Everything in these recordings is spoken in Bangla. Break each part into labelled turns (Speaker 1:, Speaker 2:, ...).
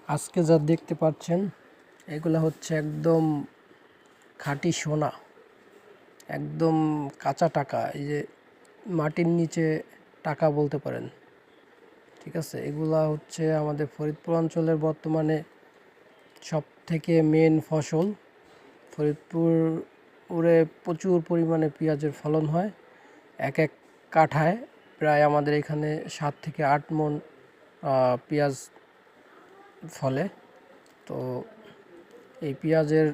Speaker 1: আজকে যা দেখতে পাচ্ছেন এগুলো হচ্ছে একদম খাঁটি সোনা, একদম কাঁচা টাকা। এই যে মাটির নিচে টাকা বলতে পারেন, ঠিক আছে। এগুলা হচ্ছে আমাদের ফরিদপুর অঞ্চলের বর্তমানে সব থেকে মেন ফসল। ফরিদপুরে প্রচুর পরিমাণে পেঁয়াজের ফলন হয়। এক এক কাঠায় প্রায় আমাদের এখানে 7 থেকে 8 মণ পেঁয়াজ ফলে। তো এই পেঁয়াজের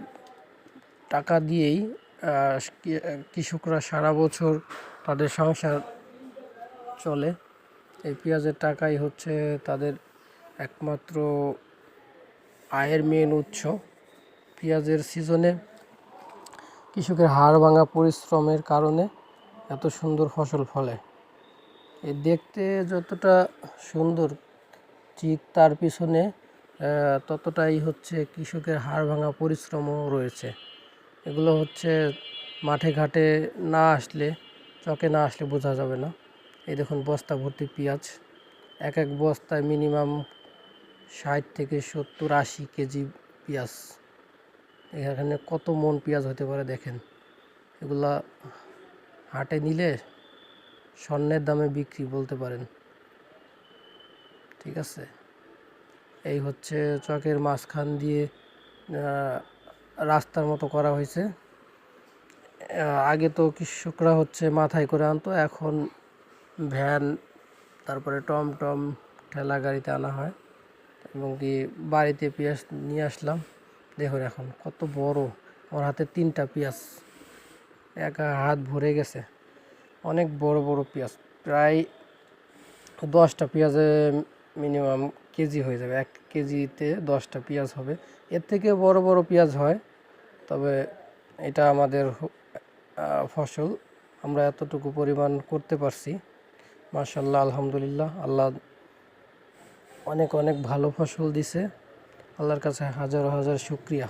Speaker 1: টাকা দিয়েই কৃষকরা সারা বছর তাদের সংসার চলে। এই পেঁয়াজের টাকাই হচ্ছে তাদের একমাত্র আয়ের মেন উৎস। পেঁয়াজের সিজনে কৃষকের হাড় ভাঙা পরিশ্রমের কারণে এত সুন্দর ফসল ফলে। এই দেখতে যতটা সুন্দর, ঠিক তার পিছনে ততটাই হচ্ছে কৃষকের হাড় ভাঙা পরিশ্রমও রয়েছে। এগুলো হচ্ছে মাঠে ঘাটে না আসলে, চকে না আসলে বোঝা যাবে না। এই দেখুন বস্তা ভর্তি পেঁয়াজ, এক এক বস্তায় মিনিমাম 60 থেকে 70-80 কেজি পেঁয়াজ। এখানে কত মন পেঁয়াজ হতে পারে দেখেন। এগুলা হাটে নিলে স্বর্ণের দামে বিক্রি বলতে পারেন, ঠিক আছে। এই হচ্ছে চকের মাঝখান দিয়ে রাস্তার মতো করা হয়েছে। আগে তো কৃষকরা হচ্ছে মাথায় করে আনতো, এখন ভ্যান, তারপরে টমটম, ঠেলা গাড়িতে আনা হয় এবং কি বাড়িতে পেঁয়াজ নিয়ে আসলাম। দেখুন এখন কত বড়, আমার হাতে 3টা পেঁয়াজ, একা হাত ভরে গেছে। অনেক বড় বড় পেঁয়াজ, প্রায় 10টা পেঁয়াজে মিনিমাম কেজি হয়ে যাবে। 1 কেজিতে 10টা পেঁয়াজ হবে। এর থেকে বড় বড় পেঁয়াজ হয়, তবে এটা আমাদের ফসল, আমরা এতটুকু পরিমাণ করতে পারছি। মাশাআল্লাহ, আলহামদুলিল্লাহ। আল্লাহ অনেক অনেক ভালো ফসল দিছে। আল্লাহর কাছে হাজার হাজার শুকরিয়া।